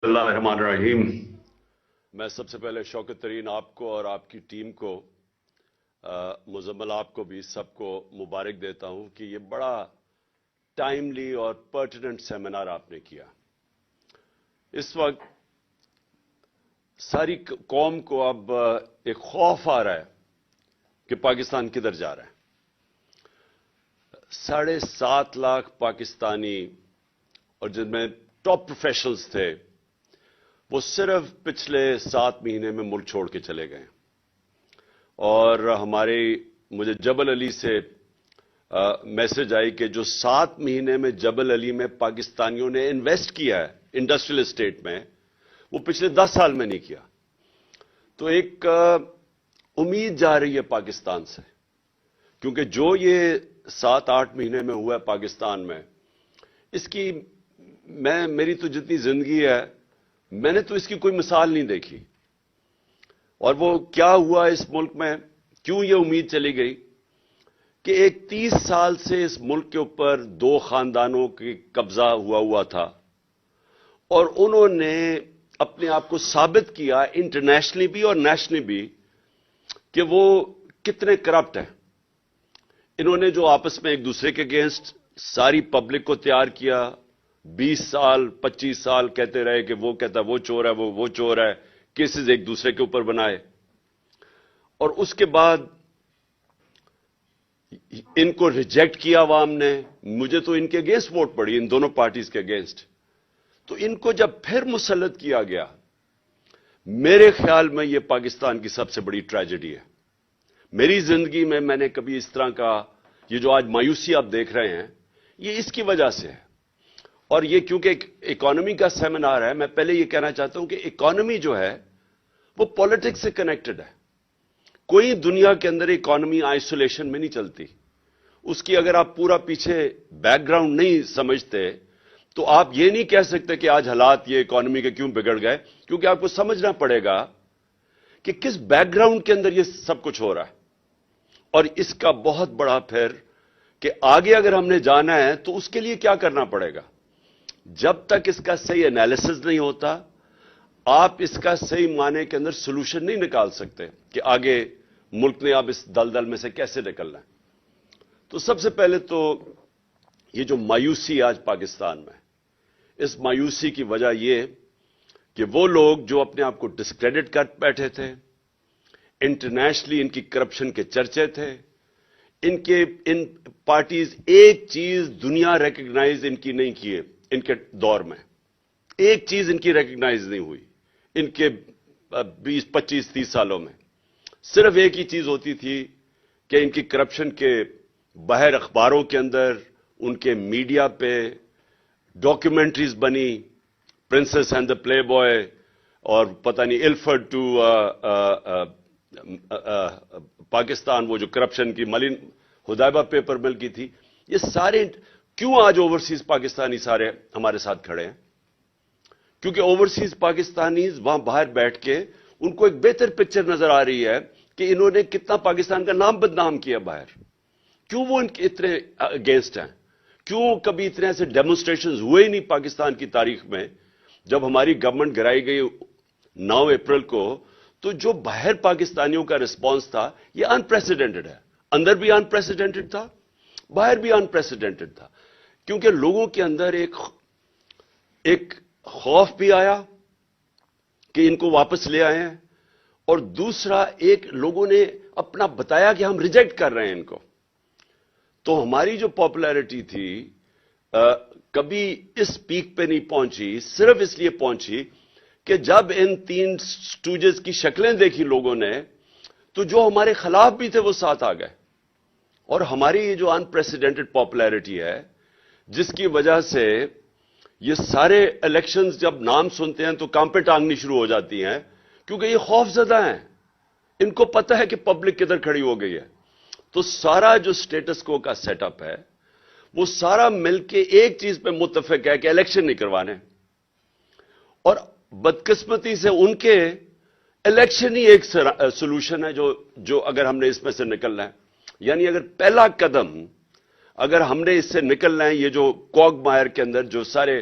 اللہ الرحمن الرحیم۔ میں سب سے پہلے شوکت ترین آپ کو اور آپ کی ٹیم کو، مزمل آپ کو بھی، سب کو مبارک دیتا ہوں کہ یہ بڑا ٹائملی اور پرٹیننٹ سیمینار آپ نے کیا۔ اس وقت ساری قوم کو اب ایک خوف آ رہا ہے کہ پاکستان کدھر جا رہا ہے۔ 7.5 لاکھ پاکستانی اور جن میں ٹاپ پروفیشنلز تھے وہ صرف پچھلے 7 مہینے میں ملک چھوڑ کے چلے گئے، اور مجھے جبل علی سے میسج آئی کہ جو 7 مہینے میں جبل علی میں پاکستانیوں نے انویسٹ کیا ہے انڈسٹریل اسٹیٹ میں، وہ پچھلے 10 سال میں نہیں کیا۔ تو ایک امید جا رہی ہے پاکستان سے، کیونکہ جو یہ 7-8 مہینے میں ہوا ہے پاکستان میں، اس کی میری تو جتنی زندگی ہے میں نے تو اس کی کوئی مثال نہیں دیکھی۔ اور وہ کیا ہوا اس ملک میں، کیوں یہ امید چلی گئی کہ ایک 30 سال سے اس ملک کے اوپر 2 خاندانوں کی قبضہ ہوا تھا، اور انہوں نے اپنے آپ کو ثابت کیا انٹرنیشنلی بھی اور نیشنلی بھی کہ وہ کتنے کرپٹ ہیں۔ انہوں نے جو آپس میں ایک دوسرے کے اگینسٹ ساری پبلک کو تیار کیا، 20 سال 25 سال کہتے رہے کہ وہ کہتا وہ چور ہے، وہ چور ہے، کیسز ایک دوسرے کے اوپر بنائے، اور اس کے بعد ان کو ریجیکٹ کیا عوام نے۔ مجھے تو ان کے اگینسٹ ووٹ پڑی، ان دونوں پارٹیز کے اگینسٹ۔ تو ان کو جب پھر مسلط کیا گیا، میرے خیال میں یہ پاکستان کی سب سے بڑی ٹریجڈی ہے۔ میری زندگی میں نے کبھی اس طرح کا، یہ جو آج مایوسی آپ دیکھ رہے ہیں، یہ اس کی وجہ سے ہے۔ اور یہ کیونکہ ایک اکانومی کا سیمینار ہے، میں پہلے یہ کہنا چاہتا ہوں کہ اکانومی جو ہے وہ پولیٹکس سے کنیکٹڈ ہے۔ کوئی دنیا کے اندر اکانومی آئسولیشن میں نہیں چلتی۔ اس کی اگر آپ پورا پیچھے بیک گراؤنڈ نہیں سمجھتے تو آپ یہ نہیں کہہ سکتے کہ آج حالات یہ اکانومی کے کیوں بگڑ گئے، کیونکہ آپ کو سمجھنا پڑے گا کہ کس بیک گراؤنڈ کے اندر یہ سب کچھ ہو رہا ہے۔ اور اس کا بہت بڑا پھر کہ آگے اگر ہم نے جانا ہے تو اس کے لیے کیا کرنا پڑے گا۔ جب تک اس کا صحیح انالیسس نہیں ہوتا، آپ اس کا صحیح معنی کے اندر سولوشن نہیں نکال سکتے کہ آگے ملک نے اب اس دلدل میں سے کیسے نکلنا ہے۔ تو سب سے پہلے تو یہ جو مایوسی آج پاکستان میں، اس مایوسی کی وجہ یہ کہ وہ لوگ جو اپنے آپ کو ڈسکریڈٹ کر بیٹھے تھے، انٹرنیشنلی ان کی کرپشن کے چرچے تھے، ان پارٹیز ایک چیز دنیا ریکگنائز ان کی نہیں کیے، ان کے دور میں ایک چیز ان کی ریکگنائز نہیں ہوئی۔ ان کے 20 25 30 سالوں میں صرف ایک ہی چیز ہوتی تھی کہ ان کی کرپشن کے باہر اخباروں کے اندر، ان کے میڈیا پہ ڈاکیومنٹریز بنی، princess and the play boy, اور پتہ نہیں الفرڈ ٹو پاکستان، وہ جو کرپشن کی ملن ہدایبہ پیپر مل کی تھی۔ یہ سارے کیوں آج اوورسیز پاکستانی سارے ہمارے ساتھ کھڑے ہیں؟ کیونکہ اوورسیز پاکستانیز وہاں باہر بیٹھ کے ان کو ایک بہتر پکچر نظر آ رہی ہے کہ انہوں نے کتنا پاکستان کا نام بدنام کیا باہر۔ کیوں وہ ان کے اتنے اگینسٹ ہیں؟ کیوں کبھی اتنے ایسے ڈیمونسٹریشنز ہوئے ہی نہیں پاکستان کی تاریخ میں؟ جب ہماری گورنمنٹ گرائی گئی 9 اپریل کو، تو جو باہر پاکستانیوں کا رسپانس تھا یہ ان پریسیڈنٹڈ ہے۔ اندر بھی ان پریسیڈنٹڈ تھا، باہر بھی ان پریسیڈنٹڈ تھا، کیونکہ لوگوں کے اندر ایک خوف بھی آیا کہ ان کو واپس لے آئے ہیں، اور دوسرا ایک لوگوں نے اپنا بتایا کہ ہم ریجیکٹ کر رہے ہیں ان کو۔ تو ہماری جو پاپولیرٹی تھی کبھی اس پیک پہ نہیں پہنچی، صرف اس لیے پہنچی کہ جب ان 3 سٹوجز کی شکلیں دیکھی لوگوں نے، تو جو ہمارے خلاف بھی تھے وہ ساتھ آ گئے۔ اور ہماری یہ جو ان پریسیڈنٹڈ پاپولیرٹی ہے، جس کی وجہ سے یہ سارے الیکشنز جب نام سنتے ہیں تو کانپیں ٹانگنی شروع ہو جاتی ہیں، کیونکہ یہ خوف زدہ ہیں۔ ان کو پتہ ہے کہ پبلک کدھر کھڑی ہو گئی ہے۔ تو سارا جو سٹیٹس کو کا سیٹ اپ ہے، وہ سارا مل کے ایک چیز پہ متفق ہے کہ الیکشن نہیں کروانے۔ اور بدقسمتی سے ان کے الیکشن ہی ایک سولوشن ہے جو اگر ہم نے اس میں سے نکلنا ہے، یعنی اگر پہلا قدم اگر ہم نے اس سے نکلنا ہے، یہ جو کوگ ماہر کے اندر جو سارے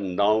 9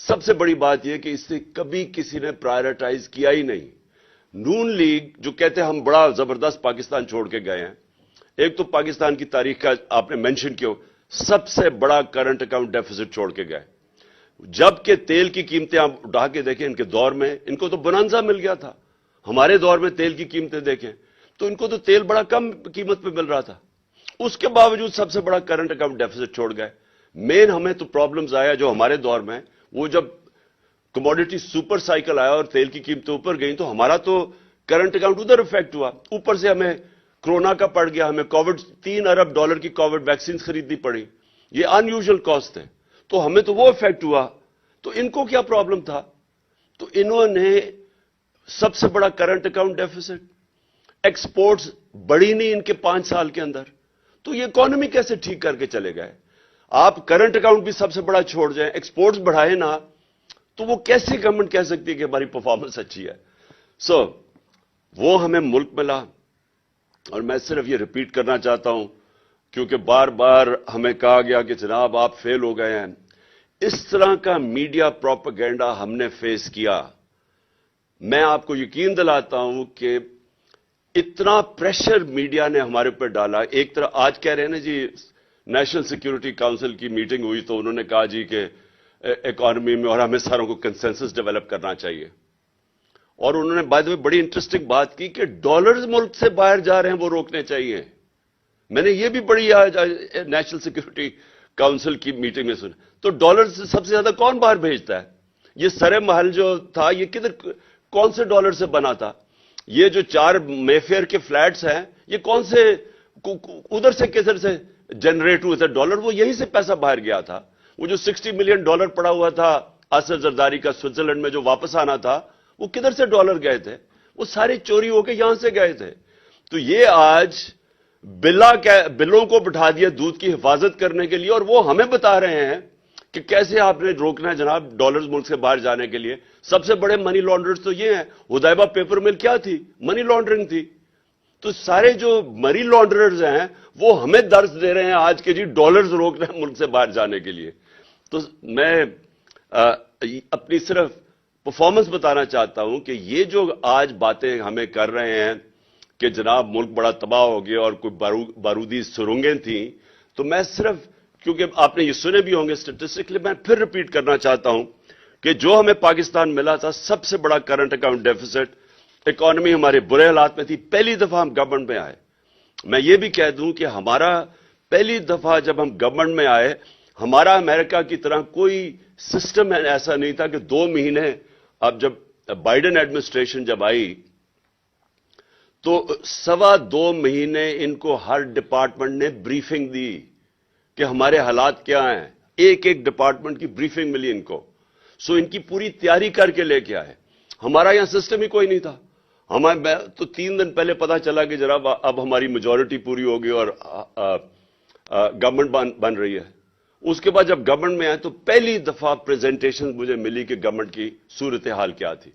سب سے بڑی بات یہ کہ اس سے کبھی کسی نے پرائرٹائز کیا ہی نہیں. نون لیگ جو کہتے ہیں ہم بڑا زبردست پاکستان چھوڑ کے گئے ہیں, ایک تو پاکستان کی تاریخ کا آپ نے مینشن کیا, سب سے بڑا کرنٹ اکاؤنٹ ڈیفیسٹ چھوڑ کے گئے. جبکہ تیل کی قیمتیں آپ اٹھا کے دیکھیں ان کے دور میں, ان کو تو بونانزا مل گیا تھا. ہمارے دور میں تیل کی قیمتیں دیکھیں تو ان کو تو تیل بڑا کم قیمت پہ مل رہا تھا. اس کے باوجود سب سے بڑا کرنٹ اکاؤنٹ ڈیفیسٹ چھوڑ گئے. مین ہمیں تو پرابلمز آیا جو ہمارے دور میں, وہ جب کموڈیٹی سپر سائیکل آیا اور تیل کی قیمتیں اوپر گئیں تو ہمارا تو کرنٹ اکاؤنٹ ادھر افیکٹ ہوا. اوپر سے ہمیں کرونا کا پڑ گیا, ہمیں کووڈ $3 ارب کی کووڈ ویکسین خریدنی پڑی. یہ ان یوزل کاسٹ ہے, تو ہمیں تو وہ افیکٹ ہوا. تو ان کو کیا پرابلم تھا؟ تو انہوں نے سب سے بڑا کرنٹ اکاؤنٹ ڈیفیسٹ, ایکسپورٹس بڑھی نہیں ان کے 5 سال کے اندر, تو یہ اکانومی کیسے ٹھیک کر کے چلے گئے؟ آپ کرنٹ اکاؤنٹ بھی سب سے بڑا چھوڑ جائیں, ایکسپورٹس بڑھائے نا, تو وہ کیسے گورنمنٹ کہہ سکتی ہے کہ ہماری پرفارمنس اچھی ہے؟ وہ ہمیں ملک ملا. اور میں صرف یہ ریپیٹ کرنا چاہتا ہوں کیونکہ بار بار ہمیں کہا گیا کہ جناب آپ فیل ہو گئے ہیں. اس طرح کا میڈیا پروپیگنڈا ہم نے فیس کیا. میں آپ کو یقین دلاتا ہوں کہ اتنا پریشر میڈیا نے ہمارے اوپر ڈالا. ایک طرح آج کہہ رہے ہیں نا جی, نیشنل سیکیورٹی کاؤنسل کی میٹنگ ہوئی تو انہوں نے کہا جی کہ اکانومی میں اور ہمیں ساروں کو کنسنسس ڈیولپ کرنا چاہیے. اور انہوں نے بائی دی وے بڑی انٹرسٹنگ بات کی کہ ڈالرز ملک سے باہر جا رہے ہیں وہ روکنے چاہیے. میں نے یہ بھی بڑی آج نیشنل سیکیورٹی کاؤنسل کی میٹنگ میں سنا. تو ڈالر سے سب سے زیادہ کون باہر بھیجتا ہے؟ یہ سرے محل جو تھا یہ کدھر کون سے ڈالر سے بنا تھا؟ یہ جو 4 مے فیئر کے فلیٹس ہیں یہ کون سے ادھر سے کدھر سے جنریٹ ہوئے تھے ڈالر؟ وہ یہیں سے پیسہ باہر گیا تھا. وہ جو $60 ملین پڑا ہوا تھا آصف زرداری کا سوئٹزرلینڈ میں جو واپس آنا تھا, وہ کدھر سے ڈالر گئے تھے؟ وہ سارے چوری ہو کے یہاں سے گئے تھے. تو یہ آج بلوں کو بٹھا دیا دودھ کی حفاظت کرنے کے لیے, اور وہ ہمیں بتا رہے ہیں کہ کیسے آپ نے روکنا ہے جناب ڈالرز ملک سے باہر جانے کے لیے. سب سے بڑے منی لانڈرز تو یہ ہیں. حدیبہ پیپر مل کیا تھی؟ منی لانڈرنگ تھی. تو سارے جو منی لانڈررز ہیں وہ ہمیں درس دے رہے ہیں آج کے جی ڈالرز روکنا ہے ملک سے باہر جانے کے لیے. تو میں اپنی صرف پرفارمنس بتانا چاہتا ہوں کہ یہ جو آج باتیں ہمیں کر رہے ہیں کہ جناب ملک بڑا تباہ ہو گیا اور کوئی بارودی سرنگیں تھیں, تو میں صرف کیونکہ آپ نے یہ سنے بھی ہوں گے اسٹیٹسٹکلی, میں پھر ریپیٹ کرنا چاہتا ہوں کہ جو ہمیں پاکستان ملا تھا سب سے بڑا کرنٹ اکاؤنٹ ڈیفیسٹ, اکانومی ہمارے برے حالات میں تھی. پہلی دفعہ ہم گورنمنٹ میں آئے. میں یہ بھی کہہ دوں کہ ہمارا پہلی دفعہ جب ہم گورنمنٹ میں آئے, ہمارا امریکہ کی طرح کوئی سسٹم ایسا نہیں تھا کہ 2 مہینے. اب جب بائیڈن ایڈمنسٹریشن جب آئی تو 2.25 مہینے ان کو ہر ڈپارٹمنٹ نے بریفنگ دی کہ ہمارے حالات کیا ہیں. ایک ڈپارٹمنٹ کی بریفنگ ملی ان کو. ان کی پوری تیاری کر کے لے کے آئے. ہمارا یہاں سسٹم ہی کوئی نہیں تھا. ہمیں تو 3 دن پہلے پتا چلا کہ جناب اب ہماری میجورٹی پوری ہوگی اور گورنمنٹ بن رہی ہے. اس کے بعد جب گورنمنٹ میں آئے تو پہلی دفعہ پریزنٹیشن مجھے ملی کہ گورنمنٹ کی صورتحال کیا تھی.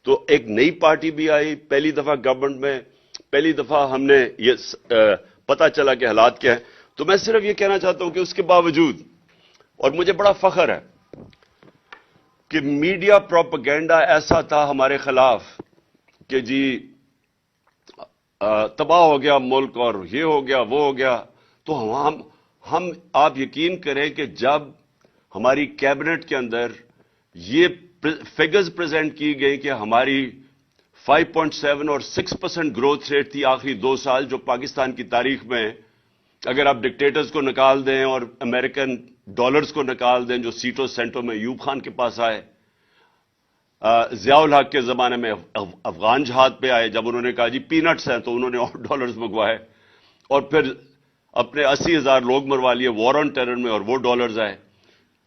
تو ایک نئی پارٹی بھی آئی پہلی دفعہ گورنمنٹ میں, پہلی دفعہ ہم نے یہ پتا چلا کہ حالات کیا ہیں. تو میں صرف یہ کہنا چاہتا ہوں کہ اس کے باوجود, اور مجھے بڑا فخر ہے کہ میڈیا پروپیگنڈا ایسا تھا ہمارے خلاف کہ جی تباہ ہو گیا ملک اور یہ ہو گیا وہ ہو گیا. تو ہم آپ یقین کریں کہ جب ہماری کیبنٹ کے اندر یہ فگرز پریزنٹ کی گئی کہ ہماری 5.7 اور 6% گروتھ ریٹ تھی آخری 2 سال, جو پاکستان کی تاریخ میں اگر آپ ڈکٹیٹرز کو نکال دیں اور امریکن ڈالرز کو نکال دیں جو سیٹوں سینٹوں میں ایوب خان کے پاس آئے, ضیاء الحق کے زمانے میں افغان جہاد پہ آئے, جب انہوں نے کہا جی پینٹس ہیں تو انہوں نے اور ڈالرز منگوائے, اور پھر اپنے 80,000 لوگ مروا لیے وار آن ٹیرر میں اور وہ ڈالرز آئے.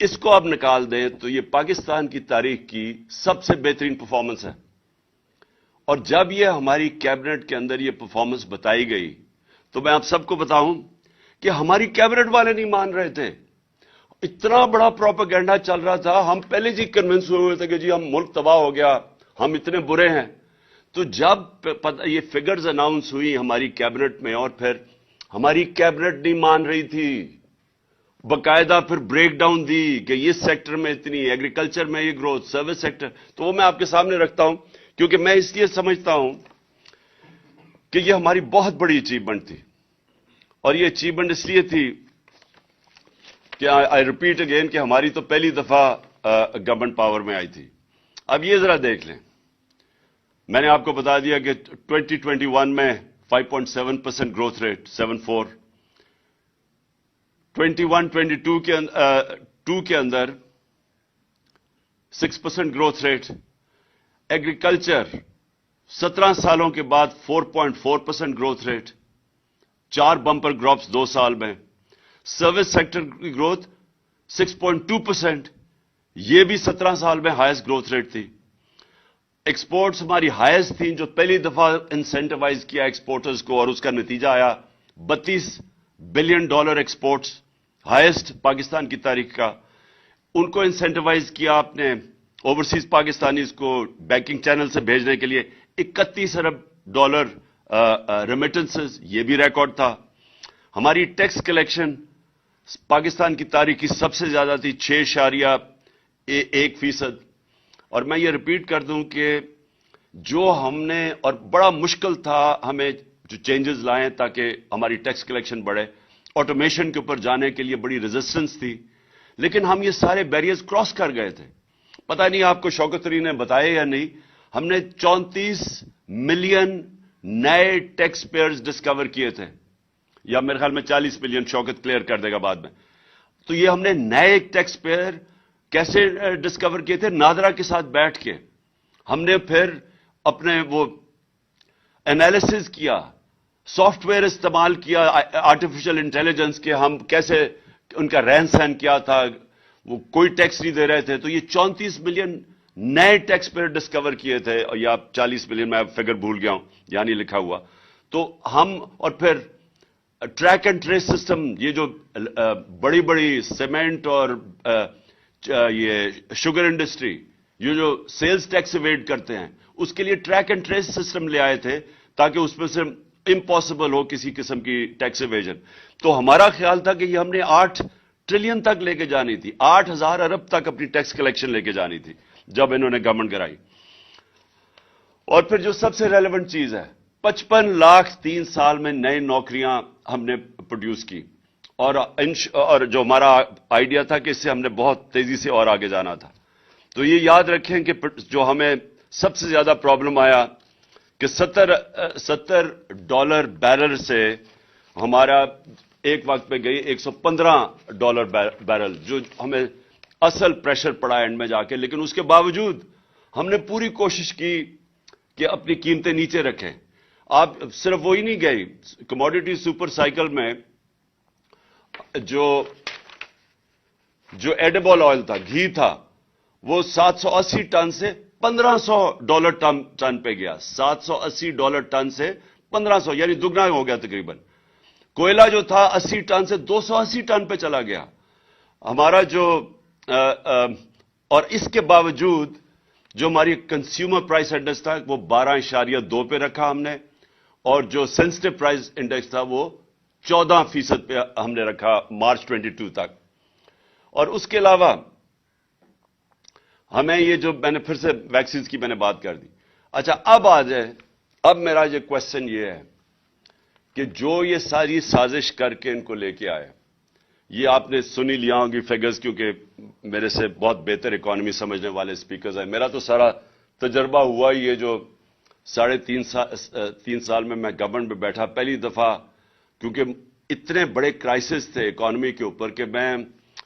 اس کو آپ نکال دیں تو یہ پاکستان کی تاریخ کی سب سے بہترین پرفارمنس ہے. اور جب یہ ہماری کیبنٹ کے اندر یہ پرفارمنس بتائی گئی تو میں آپ سب کو بتاؤں کہ ہماری کیبنٹ والے نہیں مان رہے تھے. اتنا بڑا پروپیگنڈا چل رہا تھا, ہم پہلے جی کنونس ہوئے تھے کہ جی ہم ملک تباہ ہو گیا, ہم اتنے برے ہیں. تو جب یہ فگرز اناؤنس ہوئی ہماری کیبنٹ میں اور پھر ہماری کیبنٹ نہیں مان رہی تھی, باقاعدہ پھر بریک ڈاؤن دی کہ اس سیکٹر میں اتنی، ایگریکلچر میں یہ گروتھ، سروس سیکٹر، تو وہ میں آپ کے سامنے رکھتا ہوں کیونکہ میں اس لیے سمجھتا ہوں کہ یہ ہماری بہت بڑی اچیومنٹ تھی، اور یہ اچیومنٹ اس لیے تھی کہ آئی ریپیٹ اگین کہ ہماری تو پہلی دفعہ گورنمنٹ پاور میں آئی تھی۔ اب یہ ذرا دیکھ لیں، میں نے آپ کو بتا دیا کہ 2021 میں 5.7% گروتھ ریٹ، 7.4، 21-22 کے اندر 6% گروتھ ریٹ، ایگریکلچر 17 سالوں کے بعد 4.4% گروتھ ریٹ، 4 بمپر کراپس 2 سال میں، سروس سیکٹر کی گروتھ 6.2%، یہ بھی 17 سال میں ہائیسٹ گروتھ ریٹ تھی۔ ایکسپورٹس ہماری ہائیسٹ تھیں، جو پہلی دفعہ انسینٹیوائز کیا ایکسپورٹرز کو، اور اس کا نتیجہ آیا $32 بلین ایکسپورٹس، ہائیسٹ پاکستان کی تاریخ کا۔ ان کو انسینٹیوائز کیا آپ نے اوورسیز پاکستانیز کو بینکنگ چینل سے بھیجنے کے لیے، $31 ارب ریمیٹنسز، یہ بھی ریکارڈ تھا۔ ہماری ٹیکس کلیکشن پاکستان کی تاریخ کی سب سے زیادہ تھی، 6.1%۔ اور میں یہ ریپیٹ کر دوں کہ جو ہم نے، اور بڑا مشکل تھا ہمیں جو چینجز لائیں تاکہ ہماری ٹیکس کلیکشن بڑھے، آٹومیشن کے اوپر جانے کے لیے بڑی ریزسٹنس تھی، لیکن ہم یہ سارے بیریئرز کراس کر گئے تھے۔ پتہ نہیں آپ کو شوکت علی نے بتایا یا نہیں، ہم نے 34 ملین نئے ٹیکس پیئرز ڈسکور کیے تھے، یا میرے خیال میں 40 ملین، شوکت کلیئر کر دے گا بعد میں۔ تو یہ ہم نے نئے ٹیکس پیئر کیسے ڈسکور کیے تھے؟ نادرا کے ساتھ بیٹھ کے ہم نے پھر اپنے وہ انالیسز کیا، سافٹ ویئر استعمال کیا، آرٹیفیشل انٹیلیجنس کے، ہم کیسے ان کا رہن سہن کیا تھا، وہ کوئی ٹیکس نہیں دے رہے تھے، تو یہ 34 ملین نئے ٹیکس پیئر ڈسکور کیے تھے، یا 40 ملین، میں فگر بھول گیا ہوں، یہاں نہیں لکھا ہوا۔ تو ہم، اور پھر ٹریک اینڈ ٹریس سسٹم، یہ جو بڑی بڑی سیمنٹ اور یہ شوگر انڈسٹری، یہ جو سیلز ٹیکس ایویڈ کرتے ہیں، اس کے لیے ٹریک اینڈ ٹریس سسٹم لے آئے تھے تاکہ اس میں سے امپاسبل ہو کسی قسم کی ٹیکس ایویژن۔ تو ہمارا خیال تھا کہ یہ ہم نے 8 ٹریلین تک لے کے جانی تھی، 8,000 ارب تک اپنی ٹیکس کلیکشن لے کے جانی تھی جب انہوں نے گورنمنٹ کرائی۔ اور پھر جو سب سے ریلیونٹ چیز ہے، 55 لاکھ 3 سال میں نئی نوکریاں ہم نے پروڈیوس کی، اور جو ہمارا آئیڈیا تھا کہ اس سے ہم نے بہت تیزی سے اور آگے جانا تھا۔ تو یہ یاد رکھیں کہ جو ہمیں سب سے زیادہ پرابلم آیا کہ $70 بیرل سے ہمارا ایک وقت پہ گئی $115 بیرل، جو ہمیں اصل پریشر پڑا اینڈ میں جا کے۔ لیکن اس کے باوجود ہم نے پوری کوشش کی کہ اپنی قیمتیں نیچے رکھیں۔ آپ صرف وہی نہیں گئی، کموڈیٹی سپر سائیکل میں جو ایڈیبل آئل تھا، گھی تھا، وہ $780 ٹن سے $1,500 ٹن پہ گیا، $780 ٹن سے 1,500، یعنی دگنا ہو گیا تقریباً۔ کوئلہ جو تھا 80 ٹن سے 280 ٹن پہ چلا گیا ہمارا جو، اور اس کے باوجود جو ہماری کنزیومر پرائس انڈیکس تھا وہ 12.2 پہ رکھا ہم نے، اور جو سینسٹیو پرائس انڈیکس تھا وہ 14% پہ ہم نے رکھا مارچ 22 تک۔ اور اس کے علاوہ ہمیں یہ جو، میں نے پھر سے ویکسینز کی میں نے بات کر دی۔ اچھا اب آ جائے، اب میرا یہ کوشچن یہ ہے کہ جو یہ ساری سازش کر کے ان کو لے کے آئے، یہ آپ نے سنی لیا ہوں گی فگرز، کیونکہ میرے سے بہت بہتر اکانومی سمجھنے والے سپیکرز ہیں۔ میرا تو سارا تجربہ ہوا یہ جو 3.5 سال میں گورنمنٹ میں بیٹھا، پہلی دفعہ، کیونکہ اتنے بڑے کرائسس تھے اکانومی کے اوپر کہ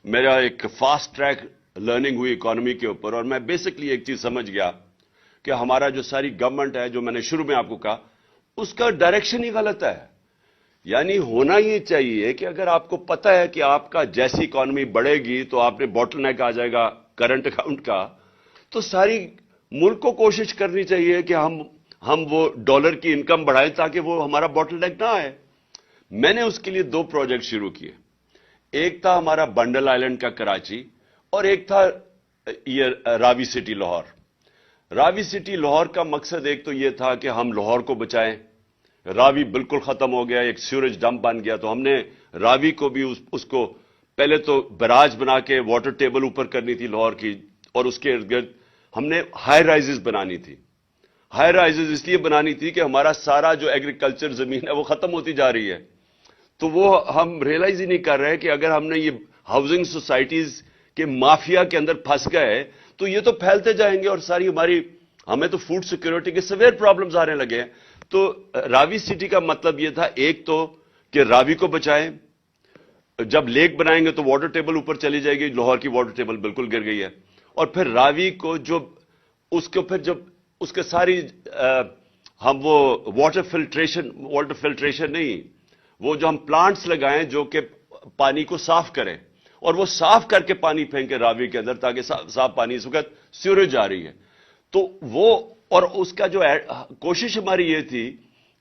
میرا ایک فاسٹ ٹریک لرننگ ہوئی اکانومی کے اوپر، اور میں بیسکلی ایک چیز سمجھ گیا کہ ہمارا جو ساری گورنمنٹ ہے، جو میں نے شروع میں آپ کو کہا، اس کا ڈائریکشن ہی غلط ہے۔ یعنی ہونا یہ چاہیے کہ اگر آپ کو پتہ ہے کہ آپ کا جیسی اکانومی بڑھے گی تو آپ نے باٹل نیک آ جائے گا کرنٹ اکاؤنٹ کا، تو ساری ملک کو کوشش کرنی چاہیے کہ ہم وہ ڈالر کی انکم بڑھائیں تاکہ وہ ہمارا باٹل نیک نہ آئے۔ میں نے اس کے لیے 2 پروجیکٹ شروع کیے، ایک تھا ہمارا بنڈل آئلینڈ کا کراچی، اور ایک تھا یہ راوی سٹی لاہور۔ راوی سٹی لاہور کا مقصد ایک تو یہ تھا کہ ہم لاہور کو بچائیں، راوی بالکل ختم ہو گیا، ایک سیوریج ڈمپ بن گیا، تو ہم نے راوی کو بھی اس کو پہلے تو براج بنا کے واٹر ٹیبل اوپر کرنی تھی لاہور کی, اور اس کے ارد گرد ہم نے ہائی رائزز بنانی تھی. ہائی رائزز اس لیے بنانی تھی کہ ہمارا سارا جو ایگریکلچر زمین ہے وہ ختم ہوتی جا رہی ہے. تو وہ ہم ریئلائز ہی نہیں کر رہے کہ اگر ہم نے یہ ہاؤسنگ سوسائٹیز کے مافیا کے اندر پھنس گئے تو یہ تو پھیلتے جائیں گے, اور ساری ہمیں تو فوڈ سیکورٹی کے سویر پرابلمز آنے لگے ہیں. تو راوی سٹی کا مطلب یہ تھا, ایک تو کہ راوی کو بچائیں, جب لیک بنائیں گے تو واٹر ٹیبل اوپر چلی جائے گی, لاہور کی واٹر ٹیبل بالکل گر گئی ہے, اور پھر راوی کو جو اس کو پھر جب اس کے ساری ہم وہ واٹر فلٹریشن نہیں, وہ جو ہم پلانٹس لگائیں جو کہ پانی کو صاف کریں, اور وہ صاف کر کے پانی پھینکے راوی کے اندر تاکہ صاف پانی اس وقت سیوریج جا رہی ہے. تو وہ اور اس کا جو کوشش ہماری یہ تھی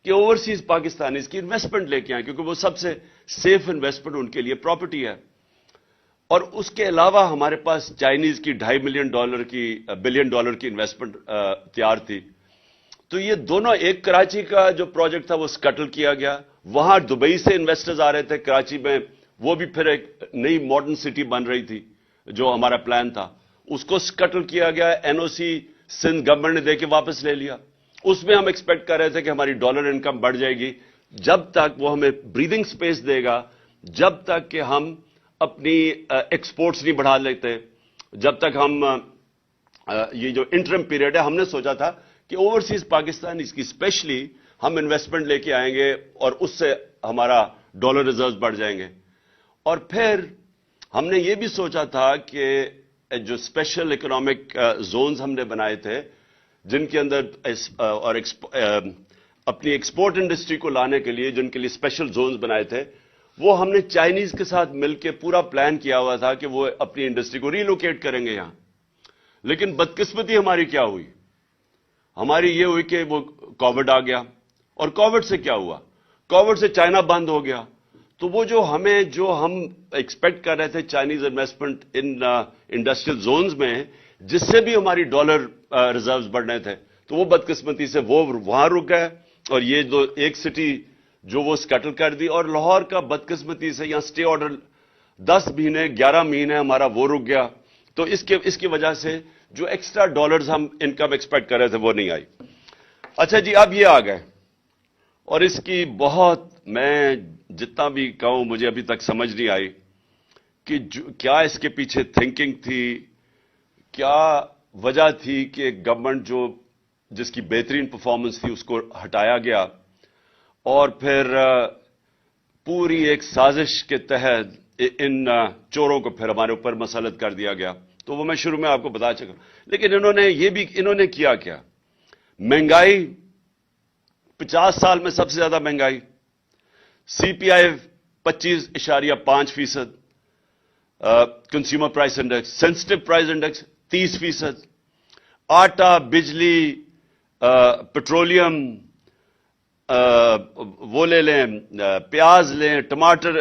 کہ اوورسیز پاکستانیز کی انویسٹمنٹ لے کے آئیں, کیونکہ وہ سب سے سیف انویسٹمنٹ ان کے لیے پراپرٹی ہے. اور اس کے علاوہ ہمارے پاس چائنیز کی $2.5 بلین کی انویسٹمنٹ تیار تھی. تو یہ دونوں, ایک کراچی کا جو پروجیکٹ تھا وہ سکٹل کیا گیا, وہاں دبئی سے انویسٹرز آ رہے تھے کراچی میں, وہ بھی پھر ایک نئی ماڈرن سٹی بن رہی تھی جو ہمارا پلان تھا, اس کو سکٹل کیا گیا, NOC سندھ گورنمنٹ نے دے کے واپس لے لیا. اس میں ہم ایکسپیکٹ کر رہے تھے کہ ہماری ڈالر انکم بڑھ جائے گی, جب تک وہ ہمیں بریدنگ سپیس دے گا, جب تک کہ ہم اپنی ایکسپورٹس نہیں بڑھا لیتے, جب تک ہم یہ جو انٹرم پیریڈ ہے, ہم نے سوچا تھا کہ اوورسیز پاکستان اس کی اسپیشلی ہم انویسٹمنٹ لے کے آئیں گے اور اس سے ہمارا ڈالر ریزروز بڑھ جائیں گے. اور پھر ہم نے یہ بھی سوچا تھا کہ جو اسپیشل اکنامک زونز ہم نے بنائے تھے جن کے اندر اور اپنی ایکسپورٹ انڈسٹری کو لانے کے لیے جن کے لیے اسپیشل زونز بنائے تھے, وہ ہم نے چائنیز کے ساتھ مل کے پورا پلان کیا ہوا تھا کہ وہ اپنی انڈسٹری کو ریلوکیٹ کریں گے یہاں. لیکن بدقسمتی ہماری کیا ہوئی, ہماری یہ ہوئی کہ وہ کووڈ آ گیا, اور کووڈ سے کیا ہوا, کووڈ سے چائنا بند ہو گیا. تو وہ جو ہم ایکسپیکٹ کر رہے تھے Chinese investment in industrial zones میں, جس سے بھی ہماری ڈالر ریزروز بڑھنے تھے, تو وہ بدقسمتی سے وہ وہاں رک گئے, اور یہ جو ایک سٹی جو وہ سکٹل کر دی, اور لاہور کا بدقسمتی سے یہاں سٹے آرڈر 10 مہینے 11 مہینے ہمارا وہ رک گیا. تو اس کی وجہ سے جو ایکسٹرا ڈالرز ہم انکم ایکسپیکٹ کر رہے تھے وہ نہیں آئی. اچھا جی, اب یہ آ گئے, اور اس کی بہت, میں جتنا بھی کہوں مجھے ابھی تک سمجھ نہیں آئی کہ کیا اس کے پیچھے تھنکنگ تھی, کیا وجہ تھی کہ گورنمنٹ جس کی بہترین پرفارمنس تھی اس کو ہٹایا گیا, اور پھر پوری ایک سازش کے تحت ان چوروں کو پھر ہمارے اوپر مسلط کر دیا گیا. تو وہ میں شروع میں آپ کو بتا چکا, لیکن انہوں نے کیا کیا, مہنگائی 50 سال میں سب سے زیادہ مہنگائی, CPI 25.5%, consumer price index, sensitive price index 30%, آٹا, بجلی, پیٹرولیم, وہ لے لیں, پیاز لیں, ٹماٹر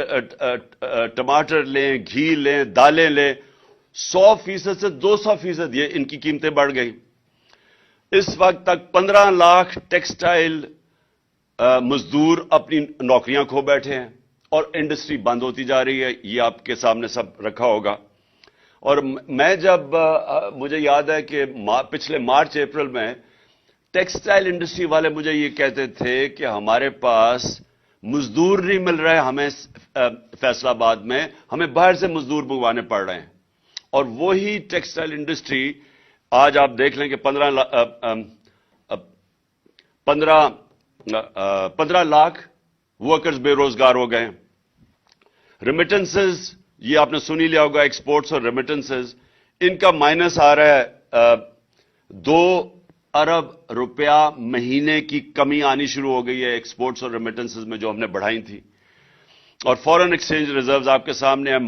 لیں, گھی لیں, دالیں لیں, 100% سے 200% یہ ان کی قیمتیں بڑھ گئی. اس وقت تک 15 لاکھ ٹیکسٹائل مزدور اپنی نوکریاں کھو بیٹھے ہیں, اور انڈسٹری بند ہوتی جا رہی ہے. یہ آپ کے سامنے سب رکھا ہوگا. اور میں جب مجھے یاد ہے کہ پچھلے مارچ اپریل میں ٹیکسٹائل انڈسٹری والے مجھے یہ کہتے تھے کہ ہمارے پاس مزدور نہیں مل رہے, ہمیں فیصل آباد میں ہمیں باہر سے مزدور منگوانے پڑ رہے ہیں. اور وہی ٹیکسٹائل انڈسٹری آج آپ دیکھ لیں کہ 15 لاکھ ورکرز بے روزگار ہو گئے. ریمیٹنسز, یہ آپ نے سنی لیا ہوگا, ایکسپورٹس اور ریمیٹنسز, ان کا مائنس آ رہا ہے. 2 ارب روپیہ مہینے کی کمی آنی شروع ہو گئی ہے ایکسپورٹس اور ریمیٹنسز میں جو ہم نے بڑھائی تھی. اور فورن ایکسچینج ریزروز آپ کے سامنے ہیں,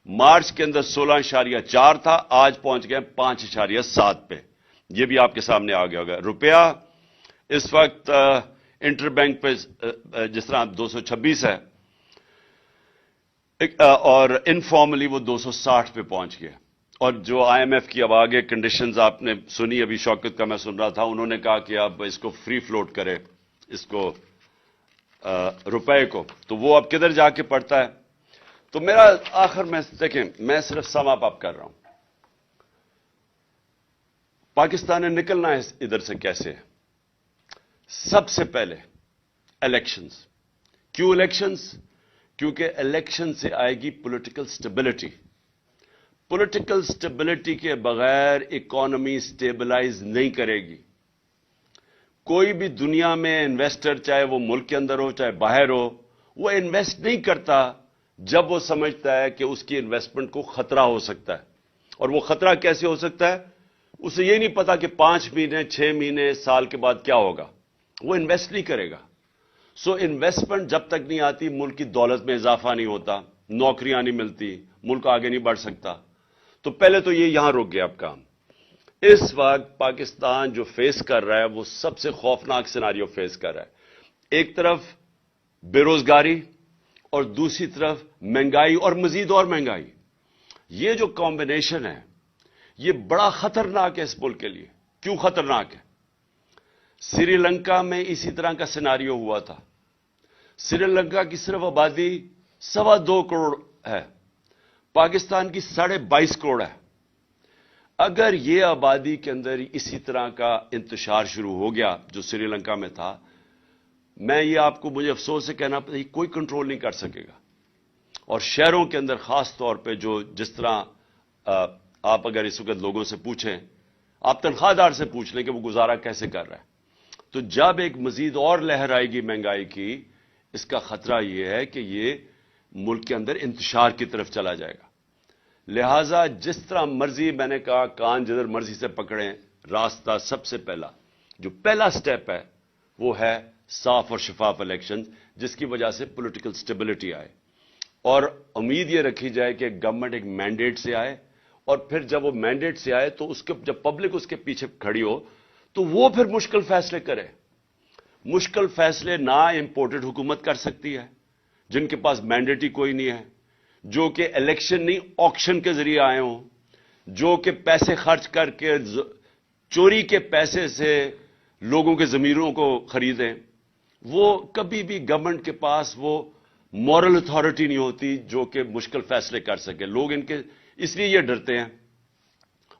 مارچ کے اندر 16.4 تھا, آج پہنچ گئے 5.7 پہ. یہ بھی آپ کے سامنے آ گیا ہوگا. روپیہ اس وقت انٹر بینک پہ جس طرح 226 ہے, اور انفارملی وہ 260 پہ پہنچ گیا. اور جو IMF کی اب آگے کنڈیشنز آپ نے سنی, ابھی شوکت کا میں سن رہا تھا, انہوں نے کہا کہ اب اس کو فری فلوٹ کرے, اس کو روپے کو, تو وہ اب کدھر جا کے پڑتا ہے. تو میرا آخر میں دیکھیں، میں صرف سم اپ کر رہا ہوں. پاکستان نے نکلنا ہے ادھر سے کیسے؟ سب سے پہلے الیکشنز. کیوں الیکشنز؟ کیونکہ الیکشن سے آئے گی پولیٹیکل سٹیبلٹی. پولیٹیکل سٹیبلٹی کے بغیر اکانومی سٹیبلائز نہیں کرے گی. کوئی بھی دنیا میں انویسٹر، چاہے وہ ملک کے اندر ہو چاہے باہر ہو، وہ انویسٹ نہیں کرتا جب وہ سمجھتا ہے کہ اس کی انویسٹمنٹ کو خطرہ ہو سکتا ہے. اور وہ خطرہ کیسے ہو سکتا ہے؟ اسے یہ نہیں پتا کہ 5 مہینے 6 مہینے سال کے بعد کیا ہوگا. وہ انویسٹ نہیں کرے گا. سو انویسٹمنٹ جب تک نہیں آتی، ملک کی دولت میں اضافہ نہیں ہوتا، نوکریاں نہیں ملتی، ملک آگے نہیں بڑھ سکتا. تو پہلے تو یہ یہاں رک گیا اب کام. اس وقت پاکستان جو فیس کر رہا ہے وہ سب سے خوفناک سیناریو فیس کر رہا ہے. ایک طرف بے روزگاری اور دوسری طرف مہنگائی اور مزید اور مہنگائی. یہ جو کمبینیشن ہے یہ بڑا خطرناک ہے اس ملک کے لیے. کیوں خطرناک ہے؟ سری لنکا میں اسی طرح کا سیناریو ہوا تھا. سری لنکا کی صرف آبادی 2.25 کروڑ ہے، پاکستان کی 22.5 کروڑ ہے. اگر یہ آبادی کے اندر اسی طرح کا انتشار شروع ہو گیا جو سری لنکا میں تھا، میں یہ آپ کو مجھے افسوس سے کہنا پڑتا ہے کوئی کنٹرول نہیں کر سکے گا. اور شہروں کے اندر خاص طور پہ جس طرح آپ اگر اس وقت لوگوں سے پوچھیں، آپ تنخواہ دار سے پوچھ لیں کہ وہ گزارا کیسے کر رہا ہے، تو جب ایک مزید اور لہر آئے گی مہنگائی کی، اس کا خطرہ یہ ہے کہ یہ ملک کے اندر انتشار کی طرف چلا جائے گا. لہذا جس طرح مرضی، میں نے کہا کان جدھر مرضی سے پکڑیں، راستہ سب سے پہلا سٹیپ ہے وہ ہے صاف اور شفاف الیکشن، جس کی وجہ سے پولیٹیکل سٹیبلٹی آئے. اور امید یہ رکھی جائے کہ گورنمنٹ ایک مینڈیٹ سے آئے، اور پھر جب وہ مینڈیٹ سے آئے تو جب پبلک اس کے پیچھے کھڑی ہو تو وہ پھر مشکل فیصلے کرے. مشکل فیصلے نہ امپورٹڈ حکومت کر سکتی ہے جن کے پاس مینڈیٹ ہی کوئی نہیں ہے، جو کہ الیکشن نہیں آکشن کے ذریعے آئے ہوں، جو کہ پیسے خرچ کر کے چوری کے پیسے سے لوگوں کے ضمیروں کو خریدیں. وہ کبھی بھی گورنمنٹ کے پاس وہ مورل اتھارٹی نہیں ہوتی جو کہ مشکل فیصلے کر سکے. لوگ اس لیے یہ ڈرتے ہیں.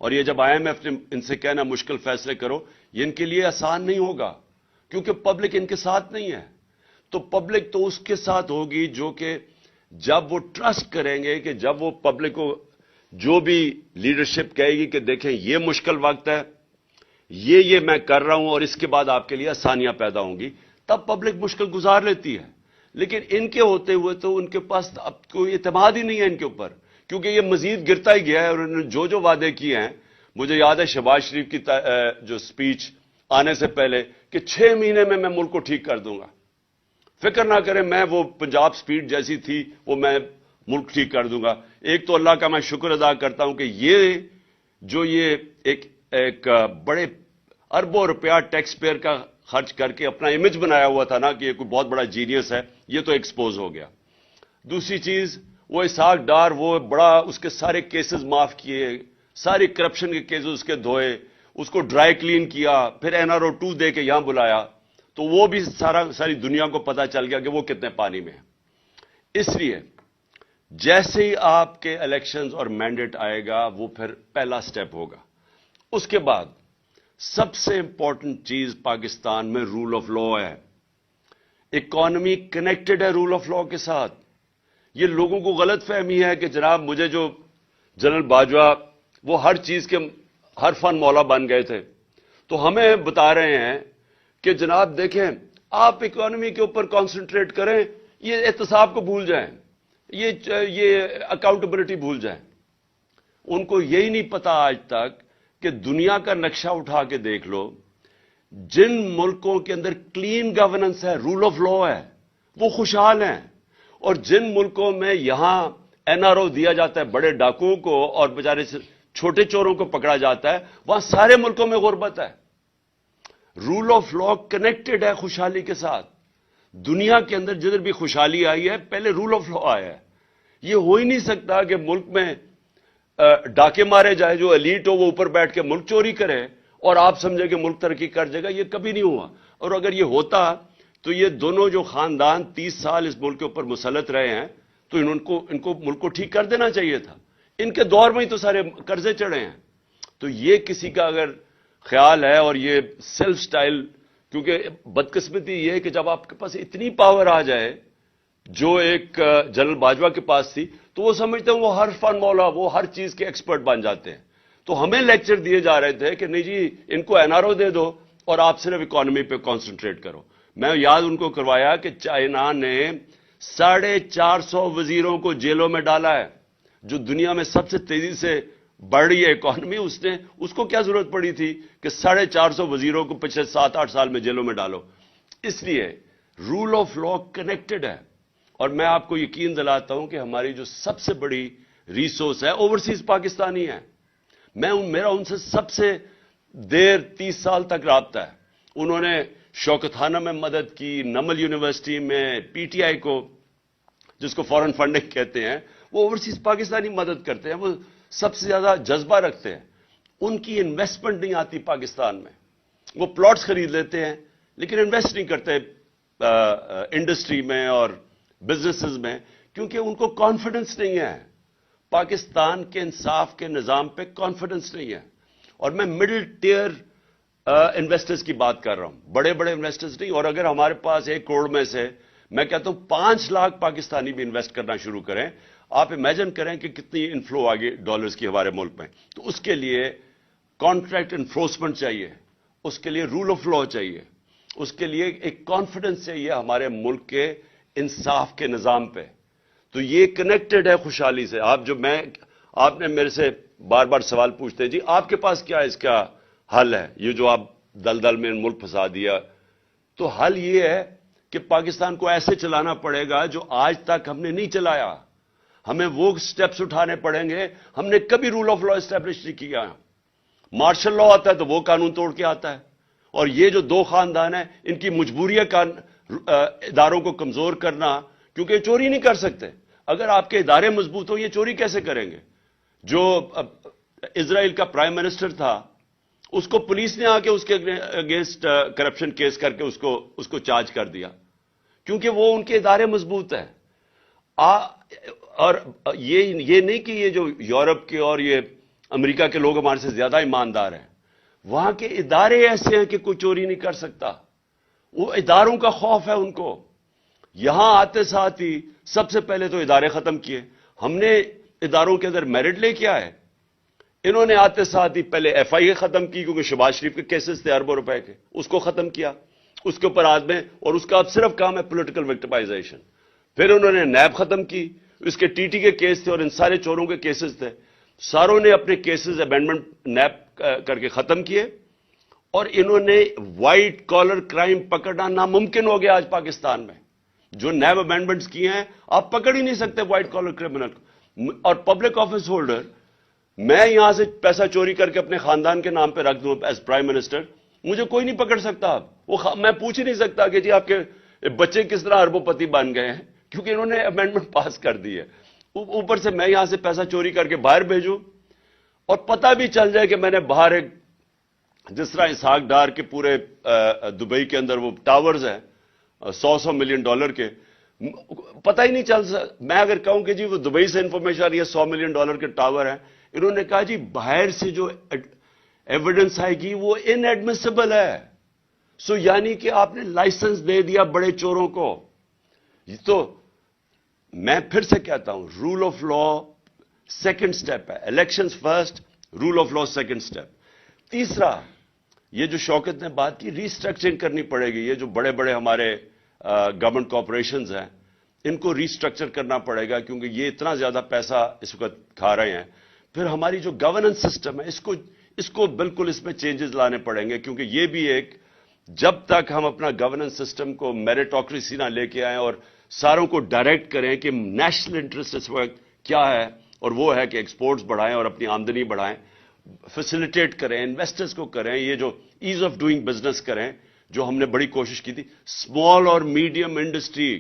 اور یہ جب IMF نے ان سے کہنا مشکل فیصلے کرو، یہ ان کے لیے آسان نہیں ہوگا کیونکہ پبلک ان کے ساتھ نہیں ہے. تو پبلک تو اس کے ساتھ ہوگی جو کہ جب وہ ٹرسٹ کریں گے کہ جب وہ پبلک کو جو بھی لیڈرشپ کہے گی کہ دیکھیں یہ مشکل وقت ہے، یہ میں کر رہا ہوں اور اس کے بعد آپ کے لیے آسانیاں پیدا ہوں گی، تب پبلک مشکل گزار لیتی ہے. لیکن ان کے ہوتے ہوئے تو ان کے پاس اب کوئی اعتماد ہی نہیں ہے ان کے اوپر، کیونکہ یہ مزید گرتا ہی گیا ہے. اور انہوں نے جو وعدے کیے ہیں، مجھے یاد ہے شہباز شریف کی جو سپیچ آنے سے پہلے کہ 6 مہینے میں ملک کو ٹھیک کر دوں گا. فکر نہ کریں، میں وہ پنجاب سپیڈ جیسی تھی وہ میں ملک ٹھیک کر دوں گا. ایک تو اللہ کا میں شکر ادا کرتا ہوں کہ یہ ایک بڑے اربوں روپیہ ٹیکس پیئر کا خرچ کر کے اپنا امیج بنایا ہوا تھا نا کہ یہ کوئی بہت بڑا جینیس ہے، یہ تو ایکسپوز ہو گیا. دوسری چیز، وہ اسحاق ڈار، وہ بڑا اس کے سارے کیسز معاف کیے، سارے کرپشن کے کیسز اس کے دھوئے، اس کو ڈرائی کلین کیا، پھر NRO 2 دے کے یہاں بلایا، تو وہ بھی ساری دنیا کو پتا چل گیا کہ وہ کتنے پانی میں ہے. اس لیے جیسے ہی آپ کے الیکشنز اور مینڈیٹ آئے گا وہ پھر پہلا سٹیپ ہوگا. اس کے بعد سب سے امپورٹنٹ چیز پاکستان میں رول آف لا ہے. اکانومی کنیکٹڈ ہے رول آف لا کے ساتھ. یہ لوگوں کو غلط فہمی ہے کہ جناب مجھے جو جنرل باجوہ وہ ہر چیز کے ہر فن مولا بن گئے تھے، تو ہمیں بتا رہے ہیں کہ جناب دیکھیں آپ اکانومی کے اوپر کانسنٹریٹ کریں، یہ احتساب کو بھول جائیں، یہ اکاؤنٹیبلٹی بھول جائیں. ان کو یہی نہیں پتا آج تک کہ دنیا کا نقشہ اٹھا کے دیکھ لو، جن ملکوں کے اندر کلین گورننس ہے، رول آف لا ہے، وہ خوشحال ہیں. اور جن ملکوں میں یہاں NRO دیا جاتا ہے بڑے ڈاکوؤں کو اور بیچارے چھوٹے چوروں کو پکڑا جاتا ہے، وہاں سارے ملکوں میں غربت ہے. رول آف لا کنیکٹڈ ہے خوشحالی کے ساتھ. دنیا کے اندر جدھر بھی خوشحالی آئی ہے پہلے رول آف لا آیا ہے. یہ ہو ہی نہیں سکتا کہ ملک میں ڈاکے مارے جائے، جو ایلیٹ ہو وہ اوپر بیٹھ کے ملک چوری کرے اور آپ سمجھے کہ ملک ترقی کر جائے گا. یہ کبھی نہیں ہوا. اور اگر یہ ہوتا تو یہ دونوں جو خاندان 30 سال اس ملک کے اوپر مسلط رہے ہیں تو ان کو ملک کو ٹھیک کر دینا چاہیے تھا. ان کے دور میں ہی تو سارے قرضے چڑھے ہیں. تو یہ کسی کا اگر خیال ہے اور یہ سیلف سٹائل, کیونکہ بدقسمتی یہ ہے کہ جب آپ کے پاس اتنی پاور آ جائے جو ایک جنرل باجوہ کے پاس تھی, تو وہ سمجھتے ہیں وہ ہر فن مولا, وہ ہر چیز کے ایکسپرٹ بن جاتے ہیں. تو ہمیں لیکچر دیے جا رہے تھے کہ نہیں جی ان کو این آر او دے دو اور آپ صرف اکانومی پہ کانسنٹریٹ کرو. میں یاد ان کو کروایا کہ چائنا نے 450 وزیروں کو جیلوں میں ڈالا ہے, جو دنیا میں سب سے تیزی سے بڑھ رہی ہے اکانومی. اس کو کیا ضرورت پڑی تھی کہ 450 وزیروں کو پچھلے 7-8 سال میں جیلوں میں ڈالو. اس لیے رول آف لا کنیکٹڈ ہے, اور میں آپ کو یقین دلاتا ہوں کہ ہماری جو سب سے بڑی ریسورس ہے اوورسیز پاکستانی ہے. میرا ان سے سب سے دیر 30 سال تک رابطہ ہے. انہوں نے شوکت خانہ میں مدد کی, نمل یونیورسٹی میں, پی ٹی آئی کو جس کو فورن فنڈنگ کہتے ہیں, وہ اوورسیز پاکستانی مدد کرتے ہیں, وہ سب سے زیادہ جذبہ رکھتے ہیں. ان کی انویسٹمنٹ نہیں آتی پاکستان میں. وہ پلاٹس خرید لیتے ہیں لیکن انویسٹ نہیں کرتے انڈسٹری میں اور بزنسز میں, کیونکہ ان کو کانفیڈنس نہیں ہے. پاکستان کے انصاف کے نظام پہ کانفیڈنس نہیں ہے. اور میں مڈل ٹیئر انویسٹرز کی بات کر رہا ہوں, بڑے بڑے انویسٹرز نہیں. اور اگر ہمارے پاس 1 کروڑ میں سے میں کہتا ہوں 5 لاکھ پاکستانی بھی انویسٹ کرنا شروع کریں, آپ امیجن کریں کہ کتنی انفلو آگے ڈالرز کی ہمارے ملک میں. تو اس کے لیے کانٹریکٹ انفورسمنٹ چاہیے, اس کے لیے رول آف لا چاہیے, اس کے لیے ایک کانفیڈنس چاہیے ہمارے ملک کے انصاف کے نظام پہ. تو یہ کنیکٹڈ ہے خوشحالی سے. آپ نے میرے سے بار بار سوال پوچھتے جی آپ کے پاس کیا اس کا حل ہے, یہ جو آپ دلدل میں ملک پھنسا دیا. تو حل یہ ہے کہ پاکستان کو ایسے چلانا پڑے گا جو آج تک ہم نے نہیں چلایا. ہمیں وہ سٹیپس اٹھانے پڑیں گے. ہم نے کبھی رول آف لا اسٹیبلش نہیں کیا. مارشل لا آتا ہے تو وہ قانون توڑ کے آتا ہے. اور یہ جو 2 خاندان ہیں ان کی مجبوری ہے اداروں کو کمزور کرنا, کیونکہ چوری نہیں کر سکتے. اگر آپ کے ادارے مضبوط ہو یہ چوری کیسے کریں گے؟ جو اسرائیل کا پرائم منسٹر تھا اس کو پولیس نے آ کے اس کے اگینسٹ کرپشن کیس کر کے اس کو چارج کر دیا, کیونکہ وہ ان کے ادارے مضبوط ہیں. اور یہ نہیں کہ یہ جو یورپ کے اور یہ امریکہ کے لوگ ہمارے سے زیادہ ایماندار ہیں. وہاں کے ادارے ایسے ہیں کہ کوئی چوری نہیں کر سکتا. وہ اداروں کا خوف ہے ان کو. یہاں آتے ساتھ ہی سب سے پہلے تو ادارے ختم کیے. ہم نے اداروں کے اندر میرٹ لے کے آئے. انہوں نے آتے ساتھ ہی پہلے ایف آئی اے ختم کی, کیونکہ شہباز شریف کے کیسز تھے اربوں روپے کے, اس کو ختم کیا. اس کے اوپر آدمی, اور اس کا اب صرف کام ہے پولیٹیکل وکٹمائزیشن. پھر انہوں نے نیب ختم کی, اس کے ٹی ٹی کے کیس تھے اور ان سارے چوروں کے کیسز تھے. ساروں نے اپنے کیسز امینڈمنٹ نیب کر کے ختم کیے. اور انہوں نے وائٹ کالر کرائم پکڑنا ناممکن ہو گیا آج پاکستان میں. جو نیب امینڈمنٹس کیے ہیں آپ پکڑ ہی نہیں سکتے وائٹ کالر کرمنل. اور پبلک آفس ہولڈر, میں یہاں سے پیسہ چوری کر کے اپنے خاندان کے نام پہ رکھ دوں ایز پرائم منسٹر, مجھے کوئی نہیں پکڑ سکتا. اب میں پوچھ ہی نہیں سکتا کہ جی آپ کے بچے کس طرح اربوں پتی بن گئے ہیں, کیونکہ انہوں نے امینڈمنٹ پاس کر دی ہے. اوپر سے میں یہاں سے پیسہ چوری کر کے باہر بھیجوں اور پتہ بھی چل جائے کہ میں نے باہر ایک, جس طرح اسحاق ڈار کے پورے دبئی کے اندر وہ ٹاورز ہیں $100 ملین کے, پتہ ہی نہیں چل سکتا. میں اگر کہوں کہ جی وہ دبئی سے انفارمیشن آ رہی ہے $100 ملین کے ٹاور ہیں, انہوں نے کہا جی باہر سے جو ایویڈنس آئے گی وہ ان ایڈمیسیبل ہے. سو یعنی کہ آپ نے لائسنس دے دیا بڑے چوروں کو. تو میں پھر سے کہتا ہوں rule of law second step ہے, elections first, rule of law second step. تیسرا, یہ جو شوکت نے بات کی ریسٹرکچرنگ کرنی پڑے گی. یہ جو بڑے بڑے ہمارے گورنمنٹ کارپوریشنز ہیں ان کو ریسٹرکچر کرنا پڑے گا, کیونکہ یہ اتنا زیادہ پیسہ اس وقت کھا رہے ہیں. پھر ہماری جو گورننس سسٹم ہے اس کو بالکل اس میں چینجز لانے پڑیں گے, کیونکہ یہ بھی ایک, جب تک ہم اپنا گورننس سسٹم کو میریٹوکریسی نہ لے کے آئیں اور ساروں کو ڈائریکٹ کریں کہ نیشنل انٹرسٹ اس وقت کیا ہے, اور وہ ہے کہ ایکسپورٹس بڑھائیں اور اپنی آمدنی بڑھائیں, فیسیلیٹیٹ کریں, انویسٹرز کو کریں, یہ جو ایز آف ڈوئنگ بزنس کریں, جو ہم نے بڑی کوشش کی تھی. اسمال اور میڈیم انڈسٹری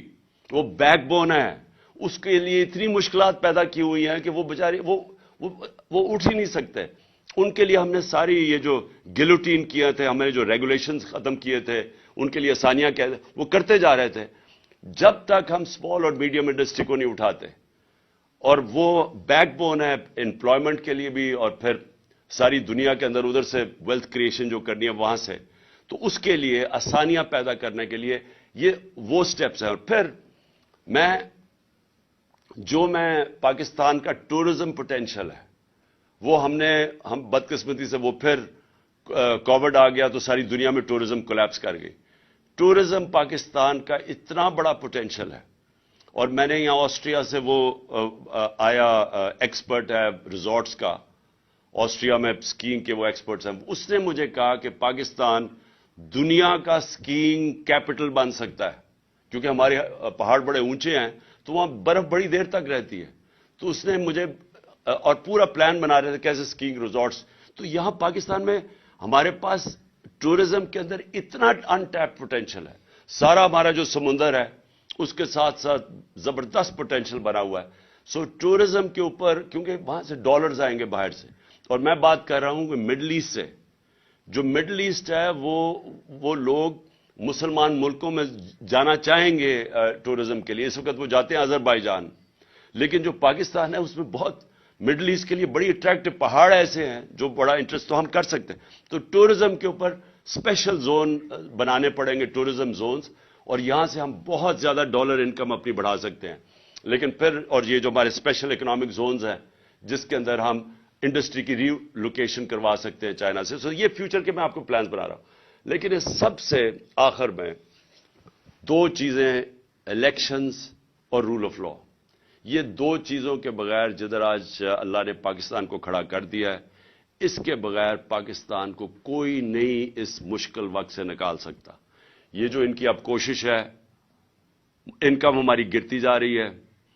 وہ بیک بون ہے, اس کے لیے اتنی مشکلات پیدا کی ہوئی ہیں کہ وہ بیچارے وہ اٹھ ہی نہیں سکتے. ان کے لیے ہم نے ساری یہ جو گلوٹین کیے تھے, ہمیں جو ریگولیشنز ختم کیے تھے, ان کے لیے آسانیاں وہ کرتے جا رہے تھے. جب تک ہم اسمال اور میڈیم انڈسٹری کو نہیں اٹھاتے اور وہ بیک بون ہے امپلائمنٹ کے لیے بھی، اور پھر ساری دنیا کے اندر ادھر سے ویلتھ کریشن جو کرنی ہے وہاں سے، تو اس کے لیے آسانیاں پیدا کرنے کے لیے یہ وہ سٹیپس ہیں. اور پھر میں پاکستان کا ٹورزم پوٹینشل ہے وہ ہم بدقسمتی سے وہ پھر کووڈ آ گیا تو ساری دنیا میں ٹورزم کولیپس کر گئی. ٹورزم پاکستان کا اتنا بڑا پوٹینشل ہے. اور میں نے یہاں آسٹریا سے وہ آیا ایکسپرٹ ہے ریزورٹس کا، آسٹریا میں سکینگ کے وہ ایکسپرٹس ہیں، اس نے مجھے کہا کہ پاکستان دنیا کا سکینگ کیپٹل بن سکتا ہے، کیونکہ ہمارے پہاڑ بڑے اونچے ہیں تو وہاں برف بڑی دیر تک رہتی ہے. تو اس نے مجھے اور پورا پلان بنا رہے تھے کیسے سکینگ ریزورٹس. تو یہاں پاکستان میں ہمارے پاس ٹورزم کے اندر اتنا ان ٹیپ پوٹینشل ہے. سارا ہمارا جو سمندر ہے اس کے ساتھ ساتھ زبردست پوٹینشل بنا ہوا ہے. سو ٹورزم کے اوپر کیونکہ وہاں سے ڈالرز آئیں گے باہر سے، اور میں بات کر رہا ہوں کہ مڈل ایسٹ سے. جو مڈل ایسٹ ہے وہ لوگ مسلمان ملکوں میں جانا چاہیں گے ٹورزم کے لیے. اس وقت وہ جاتے ہیں آذربائیجان، لیکن جو پاکستان ہے اس میں بہت مڈل ایسٹ کے لیے بڑی اٹریکٹو پہاڑ ایسے ہیں جو بڑا انٹرسٹ تو ہم کر سکتے ہیں. تو ٹورزم کے اوپر اسپیشل زون بنانے پڑیں گے، ٹورزم زونز، اور یہاں سے ہم بہت زیادہ ڈالر انکم اپنی بڑھا سکتے ہیں. لیکن پھر اور یہ جو ہمارے اسپیشل اکنامک زونز ہیں جس کے اندر ہم انڈسٹری کی ری لوکیشن کروا سکتے ہیں چائنا سے. سو یہ فیوچر کے میں آپ کو پلانز بنا رہا ہوں. لیکن اس سب سے آخر میں دو چیزیں، الیکشنز اور رول آف لا. یہ دو چیزوں کے بغیر جدھر آج اللہ نے پاکستان کو کھڑا کر دیا ہے، اس کے بغیر پاکستان کو کوئی نہیں اس مشکل وقت سے نکال سکتا. یہ جو ان کی اب کوشش ہے، انکم ہماری گرتی جا رہی ہے،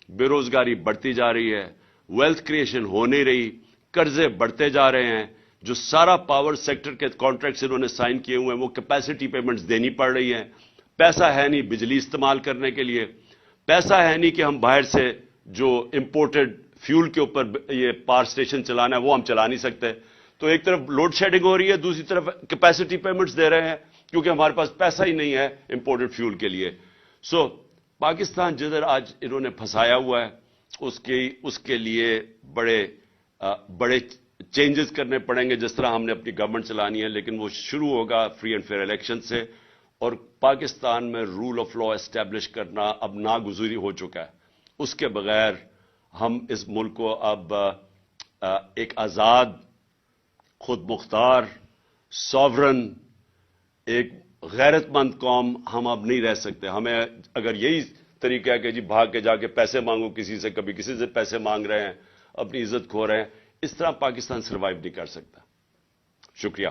بے روزگاری بڑھتی جا رہی ہے، ویلتھ کریشن ہو نہیں رہی، قرضے بڑھتے جا رہے ہیں، جو سارا پاور سیکٹر کے کانٹریکٹس انہوں نے سائن کیے ہوئے ہیں وہ کیپیسٹی پیمنٹس دینی پڑ رہی ہیں. پیسہ ہے نہیں بجلی استعمال کرنے کے لیے، پیسہ ہے نہیں کہ ہم باہر سے جو امپورٹڈ فیول کے اوپر یہ پاور سٹیشن چلانا ہے وہ ہم چلا نہیں سکتے. تو ایک طرف لوڈ شیڈنگ ہو رہی ہے، دوسری طرف کیپیسٹی پیمنٹس دے رہے ہیں کیونکہ ہمارے پاس پیسہ ہی نہیں ہے امپورٹڈ فیول کے لیے. سو پاکستان جدھر آج انہوں نے پھنسایا ہوا ہے اس کے لیے بڑے چینجز کرنے پڑیں گے. جس طرح ہم نے اپنی گورنمنٹ چلانی ہے، لیکن وہ شروع ہوگا فری اینڈ فیئر الیکشن سے. اور پاکستان میں رول آف لا اسٹیبلش کرنا اب ناگزیر ہو چکا ہے. اس کے بغیر ہم اس ملک کو اب ایک آزاد، خود مختار، ساورن، ایک غیرت مند قوم ہم اب نہیں رہ سکتے. ہمیں اگر یہی طریقہ ہے کہ جی بھاگ کے جا کے پیسے مانگو کسی سے، کبھی کسی سے پیسے مانگ رہے ہیں، اپنی عزت کھو رہے ہیں، اس طرح پاکستان سروائیو نہیں کر سکتا. شکریہ.